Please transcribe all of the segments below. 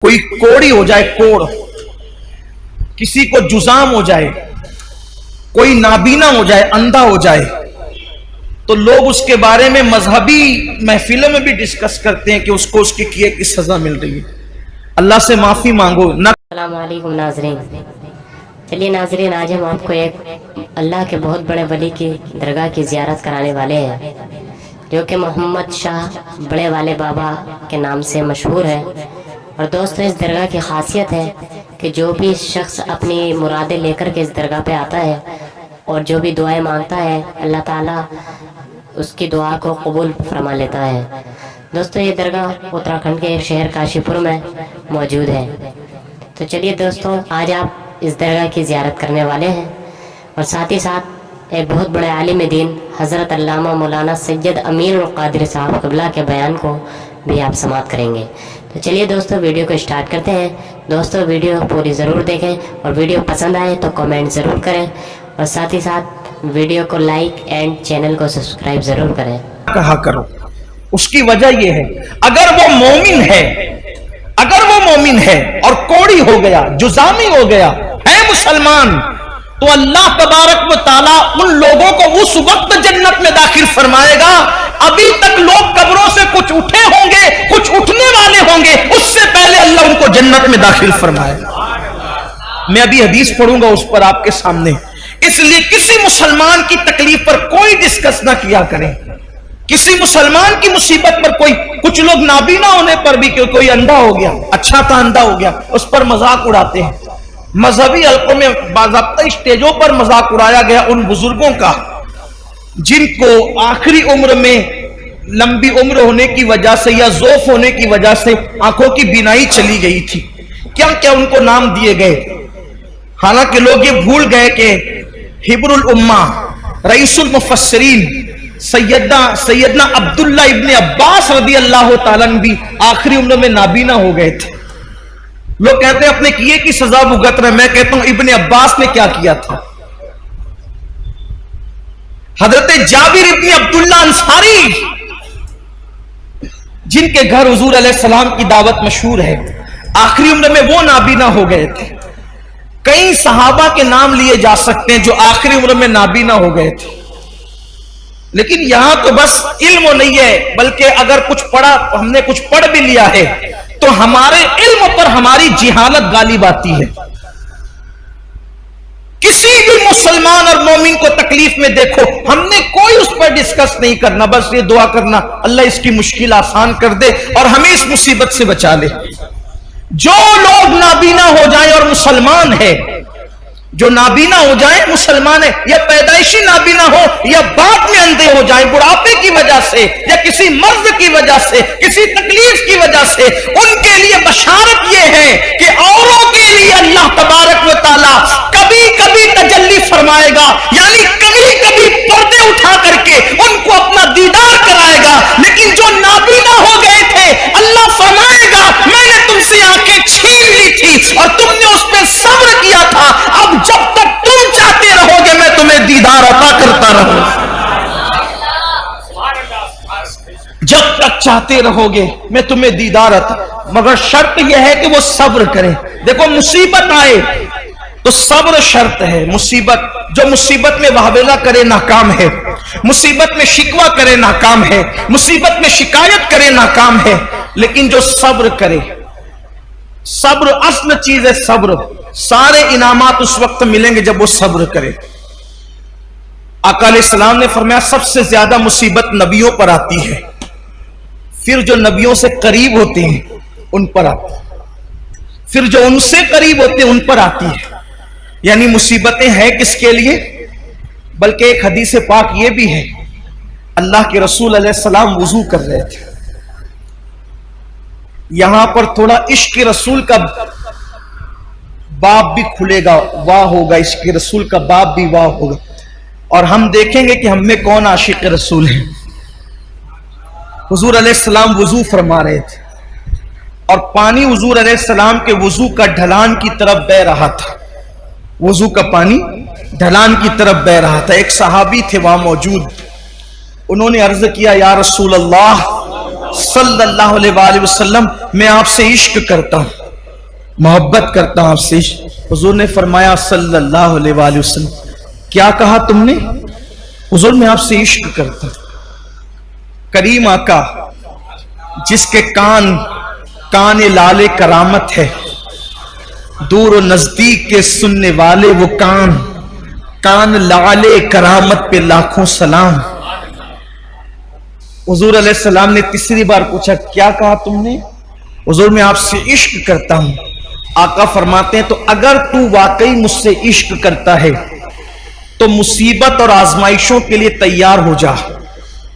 कोई कोड़ी हो जाए, कोड़, किसी को जुजाम हो जाए, कोई नाबीना हो जाए, अंधा हो जाए, तो लोग उसके बारे में मजहबी महफिलों में भी डिस्कस करते हैं कि उसको उसके किए की सजा मिल रही है। अल्लाह से माफी मांगो ना। अस्सलाम वालेकुम नाज़रीन। चलिए नाज़रीन, आज हम आपको एक अल्लाह के बहुत बड़े वली की दरगाह की ज़ियारत कराने वाले हैं, जो कि मोहम्मद शाह बड़े वाले बाबा के नाम से मशहूर है। और दोस्तों, इस दरगाह की खासियत है कि जो भी शख्स अपनी मुरादें लेकर के इस दरगाह पे आता है और जो भी दुआएं मांगता है, अल्लाह ताला उसकी दुआ को कबूल फरमा लेता है। दोस्तों, ये दरगाह उत्तराखंड के शहर काशीपुर में मौजूद है। तो चलिए दोस्तों, आज आप इस दरगाह की ज़ियारत करने वाले हैं और साथ ही साथ एक बहुत बड़े आलिम दीन हज़रत अल्लामा मौलाना सैयद अमीन उल क़ादिर साहब क़िबला के बयान को भी आप समाअत करेंगे। तो चलिए दोस्तों, वीडियो को स्टार्ट करते हैं। दोस्तों, वीडियो पूरी ज़रूर देखें और वीडियो पसंद आए तो कमेंट ज़रूर करें और साथ ही साथ वीडियो को लाइक एंड चैनल को सब्सक्राइब ज़रूर करें। कहा करो, उसकी वजह यह है, अगर वो मोमिन है, अगर वो मोमिन है और कोड़ी हो गया, जुजामी हो गया, है मुसलमान, तो अल्लाह तबारक व ताला उन लोगों को उस वक्त जन्नत में दाखिल फरमाएगा। अभी तक लोग कब्रों से कुछ उठे होंगे, कुछ उठने वाले होंगे, उससे पहले अल्लाह उनको जन्नत में दाखिल फरमाएगा। मैं अभी हदीस पढ़ूंगा उस पर आपके सामने। इसलिए किसी मुसलमान की तकलीफ पर कोई डिस्कस ना किया करें, किसी मुसलमान की मुसीबत पर कोई, कुछ लोग नाबीना होने पर भी कोई अंधा हो गया, अच्छा था अंधा हो गया, उस पर मजाक उड़ाते हैं। मजहबी हल्कों में बाज़ाब्ता स्टेजों पर मजाक उड़ाया गया उन बुजुर्गों का जिनको आखिरी उम्र में लंबी उम्र होने की वजह से या ज़ौफ होने की वजह से आंखों की बीनाई चली गई थी। क्या क्या उनको नाम दिए गए, हालांकि लोग ये भूल गए कि हिब्रुल उम्मा, रईसुल मुफस्सिरीन सैयदना अब्दुल्ला इब्ने अब्बास रदी अल्लाह ताला भी आखिरी उम्र में नाबीना हो गए थे। लोग कहते हैं अपने किए की सजा भुगत रहे, मैं कहता हूं इब्ने अब्बास ने क्या किया था। हजरत जाबिर इब्ने अब्दुल्ला अंसारी, जिनके घर हुजूर अलैहिस्सलाम की दावत मशहूर है, आखिरी उम्र में वो नाबीना हो गए थे। कई सहाबा के नाम लिए जा सकते हैं जो आखिरी उम्र में नाबीना हो गए थे। लेकिन यहां तो बस इल्म नहीं है, बल्कि अगर कुछ पढ़ा, हमने कुछ पढ़ भी लिया है, तो हमारे इल्म पर हमारी जिहालत गालिब आती है। किसी भी मुसलमान और मोमिन को तकलीफ में देखो, हमने कोई उस पर डिस्कस नहीं करना, बस ये दुआ करना अल्लाह इसकी मुश्किल आसान कर दे और हमें इस मुसीबत से बचा ले। जो लोग नाबीना हो जाए और मुसलमान है, जो नाबीना हो जाए मुसलमान है, या पैदाइशी नाबीना हो या बाद में अंधे हो जाए बुढ़ापे की वजह से या किसी मर्ज की वजह से, किसी तकलीफ की वजह से, उनके लिए बशारत यह है कि औरों के लिए अल्लाह तबारक व ताला कभी कभी तजल्ली फरमाएगा, यानी कभी कभी पर्दे उठा करके उनको अपना दीदार कराएगा। लेकिन जो नाबीना हो गए थे, अल्लाह फरमाएगा मैंने तुमसे आंखें छीन ली थी और तुमने उस पर सब्र किया था, अब जब तक तुम चाहते रहोगे मैं तुम्हें दीदार अता करता रहूंगा। जब तक चाहते रहोगे मैं तुम्हें दीदार अता, मगर शर्त यह है कि वो सब्र करें। देखो, मुसीबत आए तो सब्र शर्त है। मुसीबत, जो मुसीबत में वाहवेला करे नाकाम है, मुसीबत में शिकवा करे नाकाम है, मुसीबत में शिकायत करे नाकाम है, लेकिन जो सब्र करे, सब्र असल चीज है। सब्र, सारे इनामात उस वक्त मिलेंगे जब वो सब्र करे। आका अलैहिस्सलाम ने फरमाया सबसे ज्यादा मुसीबत नबियों पर आती है, फिर जो नबियों से करीब होते हैं उन पर आती है, फिर जो उनसे करीब होते हैं उन पर आती है। यानी मुसीबतें हैं किसके लिए? बल्कि एक हदीस पाक ये भी है, अल्लाह के रसूल अलैहिस्सलाम वुजू कर रहे थे, यहां पर थोड़ा इश्क रसूल का बाब भी खुलेगा, वाह होगा, इश्क रसूल का बाब भी वाह होगा, और हम देखेंगे कि हम में कौन आशिक रसूल है। हुजूर अलैहिस्सलाम वुजू फरमा रहे थे और पानी हुजूर अलैहिस्सलाम के वुजू का ढलान की तरफ बह रहा था, वुजू का पानी ढलान की तरफ बह रहा था। एक सहाबी थे वहां मौजूद, उन्होंने अर्ज किया, या रसूल अल्लाह सल्लल्लाहु अलैहि वसल्लम, मैं आपसे इश्क करता हूं। मोहब्बत करता हूं आपसे। हुजूर ने फरमाया सल्लल्लाहु अलैहि वसल्लम, क्या कहा तुमने? हुजूर मैं आपसे इश्क करता हूं। करीम आका जिसके कान लाले करामत है, दूर और नजदीक के सुनने वाले वो कान लाले करामत पे लाखों सलाम। हुजूर अलैहिस्सलाम ने तीसरी बार पूछा, क्या कहा तुमने? हुजूर मैं आपसे इश्क करता हूं। आका फरमाते हैं, तो अगर तू वाकई मुझसे इश्क करता है तो मुसीबत और आजमाइशों के लिए तैयार हो जा,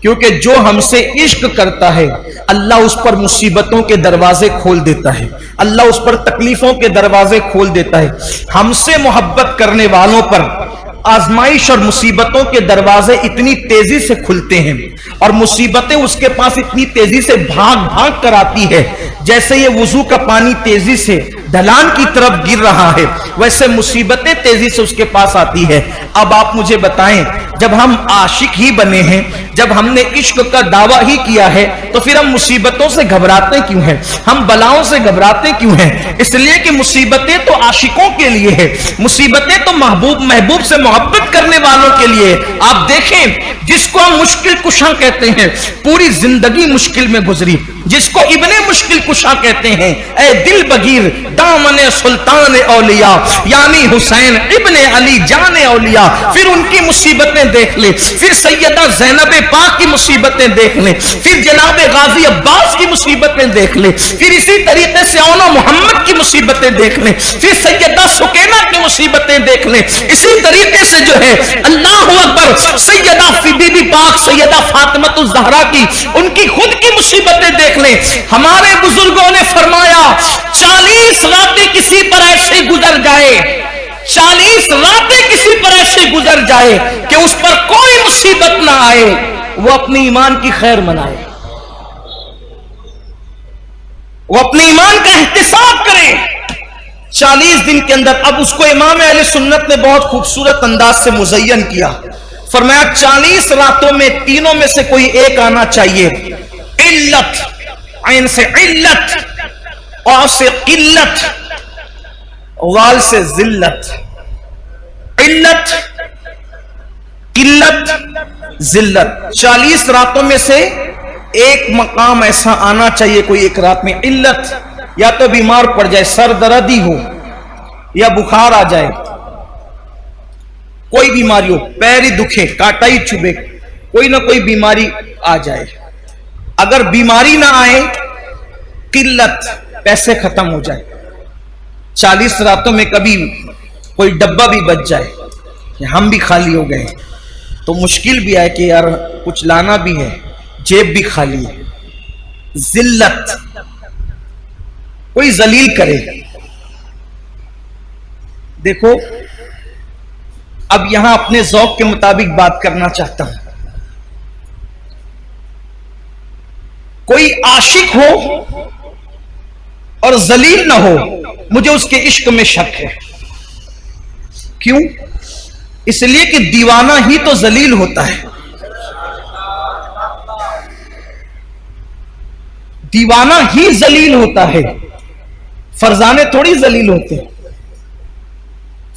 क्योंकि जो हमसे इश्क करता है अल्लाह उस पर मुसीबतों के दरवाजे खोल देता है, अल्लाह उस पर तकलीफों के दरवाजे खोल देता है। हमसे मोहब्बत करने वालों पर आजमाइश और मुसीबतों के दरवाजे इतनी तेजी से खुलते हैं और मुसीबतें उसके पास इतनी तेजी से भाग कर आती है, जैसे ये वुजू का पानी तेजी से ढलान की तरफ गिर रहा है, वैसे मुसीबतें तेजी से उसके पास आती है। अब आप मुझे बताएं, जब हम आशिक ही बने हैं, जब हमने इश्क का दावा ही किया है, तो फिर हम मुसीबतों से घबराते क्यों हैं? हम बलाओं से घबराते क्यों हैं? इसलिए कि मुसीबतें तो आशिकों के लिए है, मुसीबतें तो महबूब से मोहब्बत करने वालों के लिए। आप देखें, जिसको हम मुश्किल कुशा कहते हैं, पूरी जिंदगी मुश्किल में गुजरी, जिसको इब्ने मुश्किल कुशा कहते हैं, ए दिल बगीर दामने सुल्तान औलिया यानी हुसैन इब्ने अली जाने औलिया, फिर उनकी मुसीबतें देख ले, फिर सैयदा ज़ैनब पाक की मुसीबतें देख ले, फिर जनाब गाजी अब्बास की मुसीबतें देख ले, फिर इसी तरीके से औना मोहम्मद की मुसीबतें देख ले, फिर सैयदा सुकैना की मुसीबतें देख ले, इसी तरीके से जो है अल्लाहु अकबर सैयदा बीबी पाक सैयदा फातिमा ज़हरा की उनकी खुद की मुसीबतें देख ले। हमारे बुजुर्गों ने फरमाया 40 रातें किसी पर ऐसे गुजर जाए, 40 रातें किसी पर ऐसे गुजर जाए कि उस पर कोई मुसीबत ना आए, वो अपने ईमान की खैर मनाए, वो अपने ईमान का एहतिसाब करे 40 दिन के अंदर। अब उसको इमाम अहले सुन्नत ने बहुत खूबसूरत अंदाज से मुज़य्यन किया। फरमाया 40 रातों में तीनों में से कोई एक आना चाहिए, इल्लत, ऐन से इल्लत, और से किल्लत, वाल से जिल्लत। इल्लत, किल्लत, जिल्लत, 40 रातों में से एक मकाम ऐसा आना चाहिए कोई एक रात में। इल्लत, या तो बीमार पड़ जाए, सर दर्दी हो या बुखार आ जाए, कोई बीमारी हो, पैर ही दुखे, कांटा ही चुभे, कोई ना कोई बीमारी आ जाए। अगर बीमारी ना आए, किल्लत, पैसे खत्म हो जाए, 40 रातों में कभी कोई डब्बा भी बच जाए कि हम भी खाली हो गए, तो मुश्किल भी आए कि यार कुछ लाना भी है, जेब भी खाली है। जिल्लत, कोई जलील करे। देखो, अब यहां अपने ज़ौक़ के मुताबिक बात करना चाहता हूं। कोई आशिक हो और जलील ना हो, मुझे उसके इश्क में शक है। क्यों? इसलिए कि दीवाना ही तो जलील होता है, दीवाना ही जलील होता है, फरजाने थोड़ी जलील होते हैं।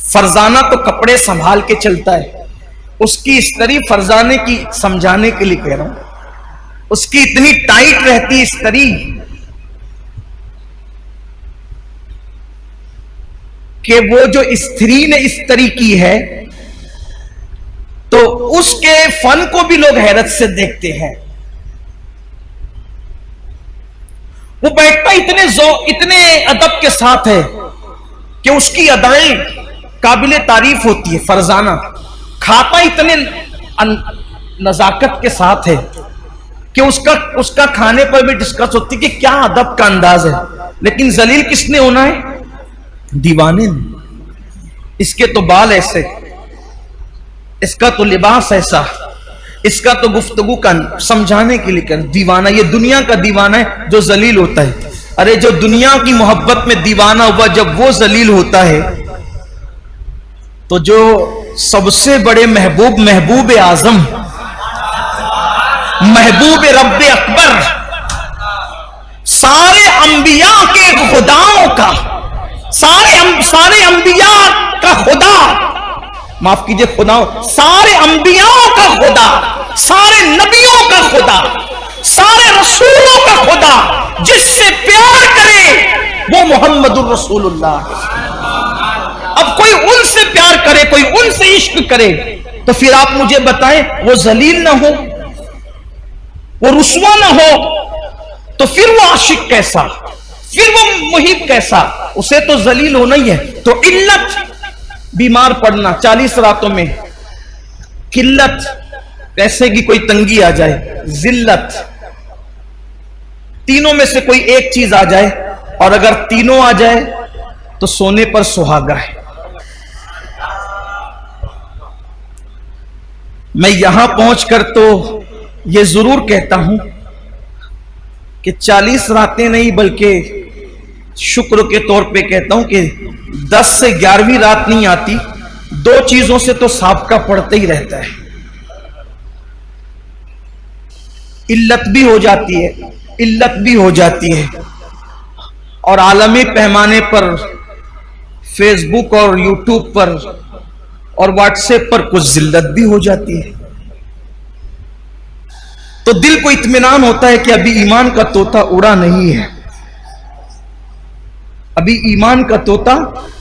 फरजाना तो कपड़े संभाल के चलता है, उसकी इस्तरी फरजाने की समझाने के लिए कह रहा हूं, उसकी इतनी टाइट रहती इस्तरी कि वो जो स्त्री ने इस्तरी की है तो उसके फन को भी लोग हैरत से देखते हैं। वो बैठता इतने अदब के साथ है कि उसकी अदाएं काबिले तारीफ होती है। फरजाना खाता इतने नजाकत के साथ है कि उसका खाने पर भी डिस्कस होती है कि क्या अदब का अंदाज है। लेकिन जलील किसने होना है? दीवाने ने। इसके तो बाल ऐसे, इसका तो लिबास ऐसा, इसका तो गुफ्तगू का समझाने के लिए कर। दीवाना, ये दुनिया का दीवाना है जो जलील होता है। अरे जो दुनिया की मोहब्बत में दीवाना हुआ, जब वो जलील होता है तो जो सबसे बड़े महबूब आजम, महबूब रब्बे अकबर, सारे अंबिया के खुदाओं का, सारे अंबिया का खुदा, माफ कीजिए खुदा, सारे अंबियाओं का खुदा, सारे नबियों का खुदा, सारे रसूलों का खुदा जिससे प्यार करे वो मोहम्मदुर रसूलुल्लाह। अब कोई उनसे प्यार करे, कोई उनसे इश्क करे, तो फिर आप मुझे बताएं वो जलील ना हो, वो रुस्वा ना हो, तो फिर वो आशिक कैसा, फिर वो मुहिब कैसा? उसे तो जलील होना ही है। तो इल्लत, बीमार पड़ना 40 रातों में, किल्लत, पैसे की कोई तंगी आ जाए, जिल्लत, तीनों में से कोई एक चीज आ जाए, और अगर तीनों आ जाए तो सोने पर सुहागा है। मैं यहां पहुंचकर तो यह जरूर कहता हूं कि 40 रातें नहीं, बल्कि शुक्र के तौर पे कहता हूं कि 10 से 11वीं रात नहीं आती, 2 चीजों से तो साबका पड़ता ही रहता है। इल्लत भी हो जाती है, इल्लत भी हो जाती है, और आलमी पैमाने पर फेसबुक और यूट्यूब पर और व्हाट्सएप पर कुछ जिल्लत भी हो जाती है। तो दिल को इत्मीनान होता है कि अभी ईमान का तोता उड़ा नहीं है, अभी ईमान का तोता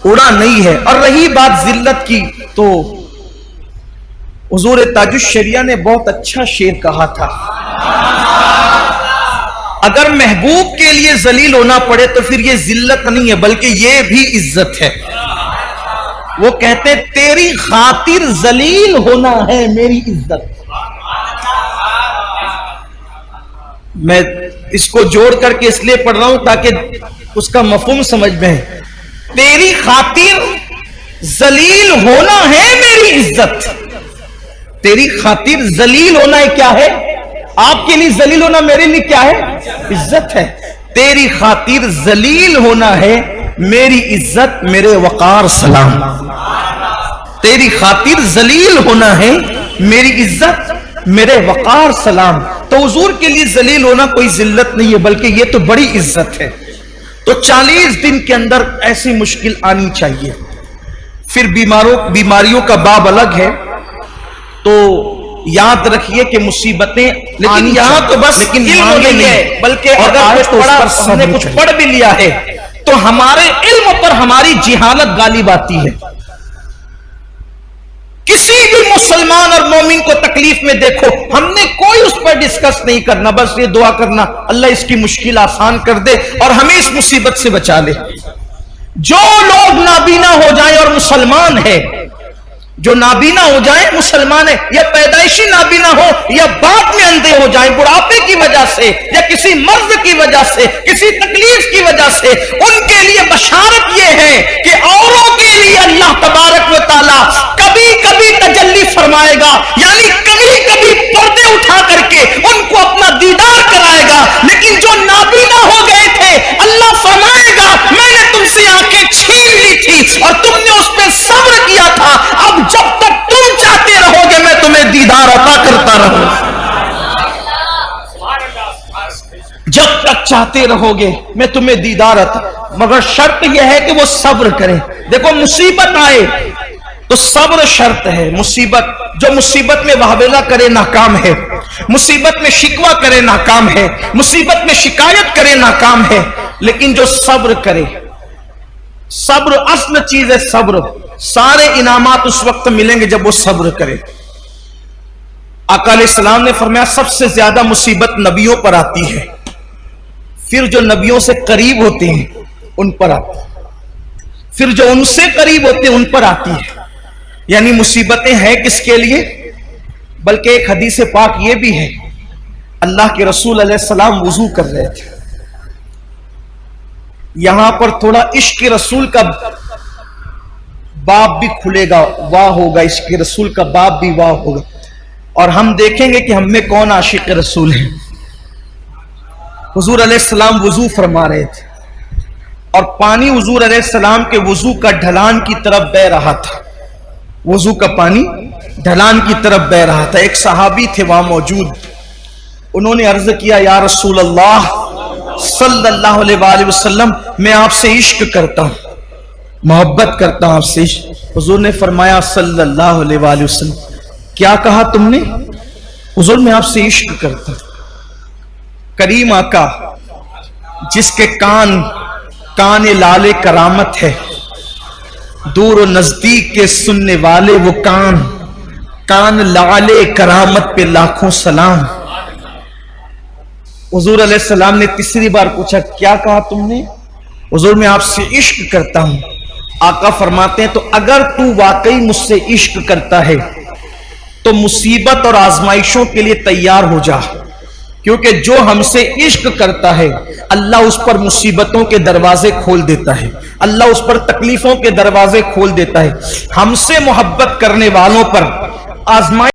उड़ा नहीं है। और रही बात जिल्लत की, तो हुजूर ताजुश शरिया ने बहुत अच्छा शेर कहा था, अगर महबूब के लिए जलील होना पड़े तो फिर ये जिल्लत नहीं है, बल्कि ये भी इज्जत है। वो कहते तेरी खातिर जलील होना है मेरी इज्जत। मैं इसको जोड़ करके इसलिए पढ़ रहा हूं ताकि उसका मफहूम समझ में है। तेरी खातिर जलील होना है मेरी इज्जत। तेरी खातिर जलील होना है, क्या है? आपके लिए जलील होना मेरे लिए क्या है? इज्जत है। तेरी खातिर जलील होना है मेरी इज्जत, मेरे वकार सलाम। तेरी खातिर जलील होना है मेरी इज्जत, मेरे वकार सलाम। तो हुजूर के लिए जलील होना कोई जिल्लत नहीं है, बल्कि ये तो बड़ी इज्जत है। तो 40 दिन के अंदर ऐसी मुश्किल आनी चाहिए। फिर बीमारियों का बाब अलग है। तो याद रखिए कि मुसीबतें, लेकिन यहां तो बस लेकिन इल्म नहीं है, बल्कि अगर हमने कुछ पढ़ भी लिया है तो हमारे इल्म पर हमारी जिहालत गालिब आती है। किसी भी मुसलमान और मोमिन को तकलीफ में देखो, हमने कोई उस पर डिस्कस नहीं करना, बस ये दुआ करना अल्लाह इसकी मुश्किल आसान कर दे और हमें इस मुसीबत से बचा ले। जो लोग नाबीना हो जाएं और मुसलमान है, जो नाबीना हो जाए मुसलमान है, या पैदाइशी नाबीना हो या बाद में अंधे हो जाए बुढ़ापे की वजह से या किसी मर्ज की वजह से, किसी तकलीफ की वजह से, उनके लिए बशारत यह है कि औरों के लिए अल्लाह तबारक व तआला कभी कभी तजल्ली फरमाएगा, यानी कभी कभी पर्दे उठा करके उनको अपना दीदार कराएगा। लेकिन जो नाबीना हो गए थे, अल्लाह फरमाएगा मैंने तुमसे आंखें छीन ली थी और तुमने उस पर सब्र किया था, अब जब तक तुम चाहते रहोगे मैं तुम्हें दीदार अता करता रहूंगा। जब तक चाहते रहोगे मैं तुम्हें दीदार अता, मगर शर्त यह है कि वो सब्र करें। देखो मुसीबत आए तो सब्र शर्त है। मुसीबत, जो मुसीबत में वाहवेला करे नाकाम है, मुसीबत में शिकवा करे नाकाम है, मुसीबत में शिकायत करे नाकाम है। लेकिन जो सब्र करे, सब्र असल चीज है। सब्र, सारे इनामात उस वक्त मिलेंगे जब वो सब्र करे। आका अलैहिस्सलाम ने फरमाया सबसे ज्यादा मुसीबत नबियों पर आती है, फिर जो नबियों से करीब होते हैं उन पर आती है, फिर जो उनसे करीब होते हैं उन पर आती है। यानी मुसीबतें हैं किसके लिए? बल्कि एक हदीस पाक ये भी है, अल्लाह के रसूल अलैहिस्सलाम वुजू कर रहे थे। यहां पर थोड़ा इश्क रसूल का बाब भी खुलेगा, वाह होगा, इश्क रसूल का बाब भी वाह होगा, और हम देखेंगे कि हम में कौन आशिक रसूल है। हुजूर अलैहिस्सलाम वुजू फरमा रहे थे और पानी हुजूर अलैहिस्सलाम के वुजू का ढलान की तरफ बह रहा था। वुजू का पानी ढलान की तरफ बह रहा था। एक सहाबी थे वहां मौजूद, उन्होंने अर्ज किया या रसूल अल्लाह सल्लल्लाहु अलैहि वसल्लम, मैं आपसे इश्क करता हूं। मोहब्बत करता हूं आपसे। हुजूर ने फरमाया सल्लल्लाहु अलैहि वसल्लम, क्या कहा तुमने? हुजूर मैं आपसे इश्क करता हूं। करीम आका जिसके कान लाले करामत है, दूर और नजदीक के सुनने वाले वो कान लाले करामत पे लाखों सलाम। हुजूर अलैहिस्सलाम ने तीसरी बार पूछा, क्या कहा तुमने? हुजूर मैं आपसे इश्क करता हूं। आका फरमाते हैं, तो अगर तू वाकई मुझसे इश्क करता है तो मुसीबत और आजमाइशों के लिए तैयार हो जा, क्योंकि जो हमसे इश्क करता है अल्लाह उस पर मुसीबतों के दरवाजे खोल देता है, अल्लाह उस पर तकलीफों के दरवाजे खोल देता है। हमसे मोहब्बत करने वालों पर आजमाइश